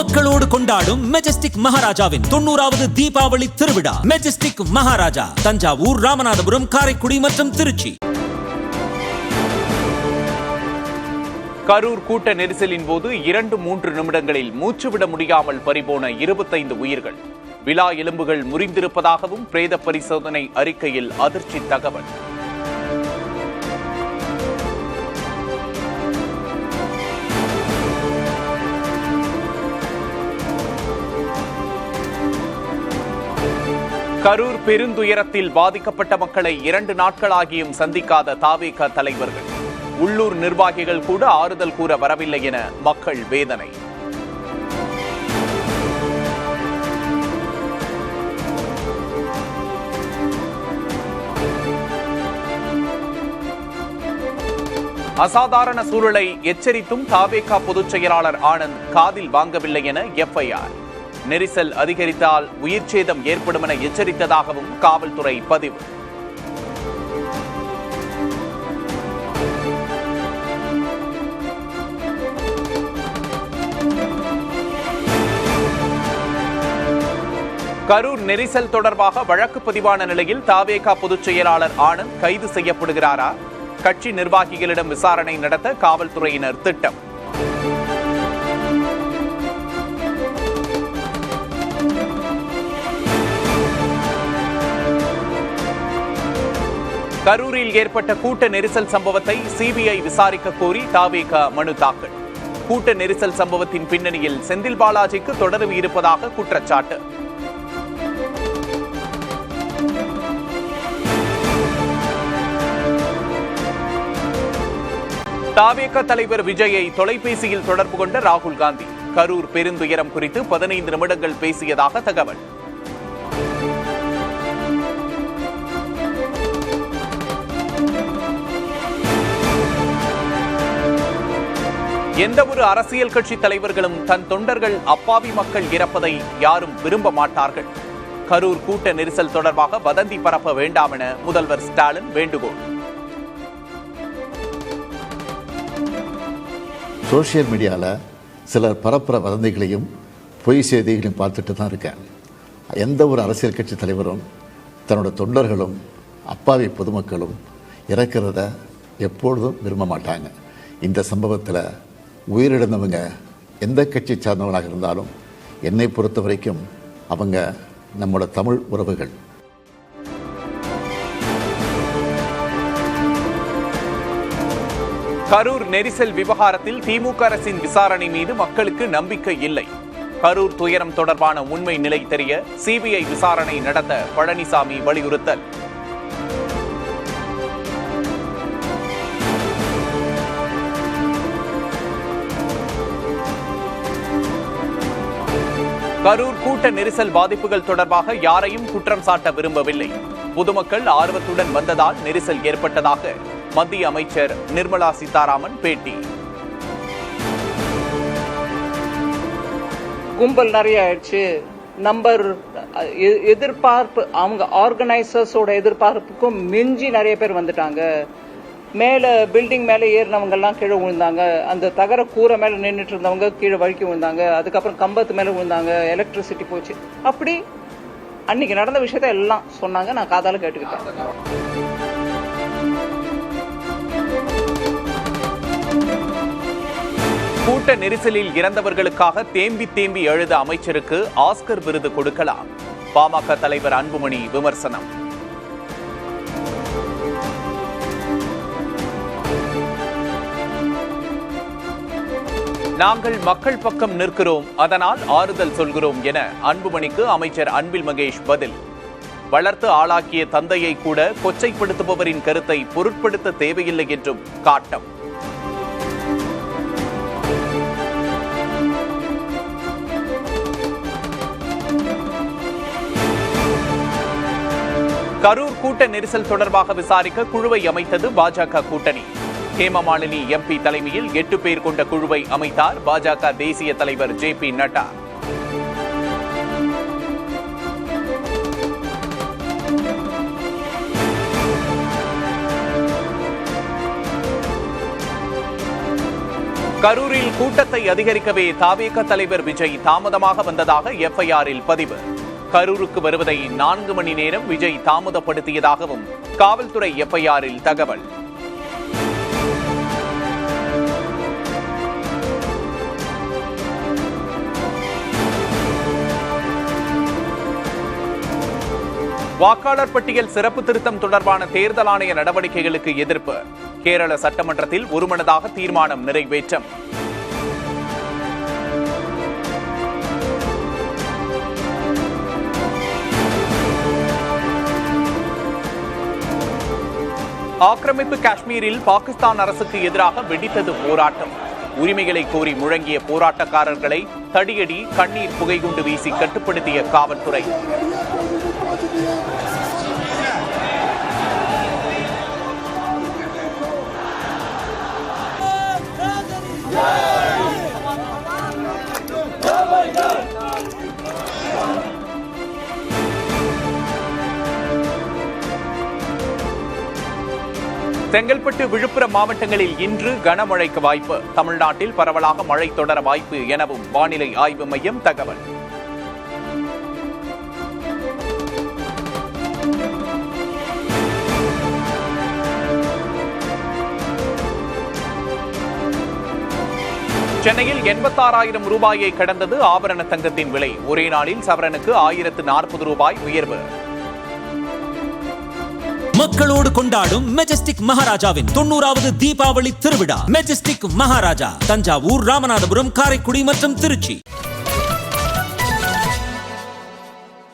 மக்களோடு கொண்டாடும் மெஜஸ்டிக் மகாராஜாவின் 90வது தீபாவளி திருவிழா. மெஜஸ்டிக் மகாராஜா தஞ்சாவூர், ராமநாதபுரம், காரைக்குடி மற்றும் திருச்சி. கரூர் கூட்ட நெரிசலின் போது 2-3 நிமிடங்களில் மூச்சுவிட முடியாமல் பறிபோன 25 உயிர்கள். விலா எலும்புகள் முறிந்திருப்பதாகவும் பிரேத பரிசோதனை அறிக்கையில் அதிர்ச்சி தகவல். கரூர் பெருந்துயரத்தில் பாதிக்கப்பட்ட மக்களை 2 நாட்களாகியும் சந்திக்காத தாவேக தலைவர்கள். உள்ளூர் நிர்வாகிகள் கூட ஆறுதல் கூற வரவில்லை என மக்கள் வேதனை. அசாதாரண சூழலை எச்சரித்தும் தாவேக பொதுச் செயலாளர் ஆனந்த் காதில் வாங்கவில்லை என எஃப்ஐஆர். நெரிசல் அதிகரித்தால் உயிர் சேதம் ஏற்படும் என எச்சரித்ததாகவும் காவல்துறை பதிவு. கரூர் நெரிசல் தொடர்பாக வழக்கு பதிவான நிலையில் தாவேக பொதுச் செயலாளர் ஆனந்த் கைது செய்யப்படுகிறாரா? கட்சி நிர்வாகிகளிடம் விசாரணை நடத்த காவல்துறையினர் திட்டம். கரூரில் ஏற்பட்ட கூட்ட நெரிசல் சம்பவத்தை சிபிஐ விசாரிக்க கோரி தாவேக மனு தாக்கல். கூட்ட நெரிசல் சம்பவத்தின் பின்னணியில் செந்தில் பாலாஜிக்கு தொடர்பு இருப்பதாக குற்றச்சாட்டு. தாவேக தலைவர் விஜயை தொலைபேசியில் தொடர்பு கொண்ட ராகுல் காந்தி கரூர் பெருந்துயரம் குறித்து 15 நிமிடங்கள் பேசியதாக தகவல். எந்த ஒரு அரசியல் கட்சி தலைவர்களும் தன் தொண்டர்கள் அப்பாவி மக்கள் இறப்பதை யாரும் விரும்ப மாட்டார்கள். கரூர் கூட்ட நெரிசல் தொடர்பாக வதந்தி பரப்ப வேண்டாம் என முதல்வர் ஸ்டாலின் வேண்டுகோள். சோசியல் மீடியாவில் சிலர் பரப்புற வதந்திகளையும் பொய் செய்திகளையும் பார்த்துட்டு தான் இருக்கேன். எந்த ஒரு அரசியல் கட்சி தலைவரும் தன்னோட தொண்டர்களும் அப்பாவி பொதுமக்களும் இறக்கிறத எப்பொழுதும் விரும்ப மாட்டாங்க. இந்த சம்பவத்தில் உயிரிழந்தவங்க எந்த கட்சி சார்ந்தவங்களாக இருந்தாலும் என்னை பொறுத்த வரைக்கும் அவங்க நம்மளோட தமிழ் உறவுகள். கரூர் நெரிசல் விவகாரத்தில் திமுக அரசின் விசாரணை மீது மக்களுக்கு நம்பிக்கை இல்லை. கரூர் துயரம் தொடர்பான உண்மை நிலை தெரிய சிபிஐ விசாரணை நடத்த பழனிசாமி வலியுறுத்தல். கரூர் கூட்ட நெரிசல் பாதிப்புகள் தொடர்பாக யாரையும் குற்றம் சாட்ட விரும்பவில்லை. பொதுமக்கள் ஆர்வத்துடன் வந்ததால் நெரிசல் ஏற்பட்டதாக மத்திய அமைச்சர் நிர்மலா சீதாராமன் பேட்டி. கும்பல் நிறைய ஆயிடுச்சு. நம்பர் எதிர்பார்ப்பு, அவங்க ஆர்கனைசர்ஸோட எதிர்பார்ப்புக்கும் மிஞ்சி நிறைய பேர் வந்துட்டாங்க. மேலே பில்டிங் மேலே ஏறினவங்க எல்லாம் கீழே விழுந்தாங்க. அந்த தகர கூரை மேலே நின்றுட்டு இருந்தவங்க கீழே வழுக்கி விழுந்தாங்க. அதுக்கப்புறம் கம்பத்து மேலே விழுந்தாங்க. எலக்ட்ரிசிட்டி போச்சு. அப்படி அன்னைக்கு நடந்த விஷயத்த எல்லாம் சொன்னாங்க. நான் காதால கேட்டுக்கிட்டேன். கூட்ட நெரிசலில் இறந்தவர்களுக்காக தேம்பி தேம்பி எழுத அமைச்சருக்கு ஆஸ்கர் விருது கொடுக்கலாம். பாமக தலைவர் அன்புமணி விமர்சனம். நாங்கள் மக்கள் பக்கம் நிற்கிறோம், அதனால் ஆறுதல் சொல்கிறோம் என அன்புமணிக்கு அமைச்சர் அன்பில் மகேஷ் பதில். வளர்த்து ஆளாக்கிய தந்தையை கூட கொச்சைப்படுத்துபவரின் கருத்தை பொருட்படுத்த தேவையில்லை என்றும் காட்டம். கரூர் கூட்ட நெரிசல் தொடர்பாக விசாரிக்க குழுவை அமைத்தது பாஜக கூட்டணி. ஹேமமாலினி எம்பி தலைமையில் 8 பேர் கொண்ட குழுவை அமைத்தார் பாஜக தேசிய தலைவர் JP நட்டா. கரூரில் கூட்டத்தை அதிகரிக்கவே தாவேக தலைவர் விஜய் தாமதமாக வந்ததாக எஃப்ஐஆரில் பதிவு. கரூருக்கு வருவதை 4 மணி நேரம் விஜய் தாமதப்படுத்தியதாகவும் காவல்துறை எஃப்ஐஆரில் தகவல். வாக்காளர் பட்டியல் சிறப்பு திருத்தம் தொடர்பான தேர்தல் ஆணைய நடவடிக்கைகளுக்கு எதிர்ப்பு. கேரள சட்டமன்றத்தில் ஒருமனதாக தீர்மானம் நிறைவேற்றம். ஆக்கிரமிப்பு காஷ்மீரில் பாகிஸ்தான் அரசுக்கு எதிராக வெடித்தது போராட்டம். உரிமைகளை கோரி முழங்கிய போராட்டக்காரர்களை தடியடி, கண்ணீர் புகைகுண்டு வீசி கட்டுப்படுத்திய காவல்துறை. செங்கல்பட்டு, விழுப்புரம் மாவட்டங்களில் இன்று கனமழைக்கு வாய்ப்பு. தமிழ்நாட்டில் பரவலாக மழை தொடர வாய்ப்பு எனவும் வானிலை ஆய்வு மையம் தகவல். சென்னையில் 86,000 ரூபாயை கடந்தது ஆபரண தங்கத்தின் விலை. ஒரே நாளில் சவரனுக்கு 1040 ரூபாய் உயர்வு. மக்களோடு கொண்டாடும் மெஜஸ்டிக் மகாராஜாவின் 90வது தீபாவளி திருவிழா. மெஜஸ்டிக் மகாராஜா தஞ்சாவூர், ராமநாதபுரம், காரைக்குடி மற்றும் திருச்சி.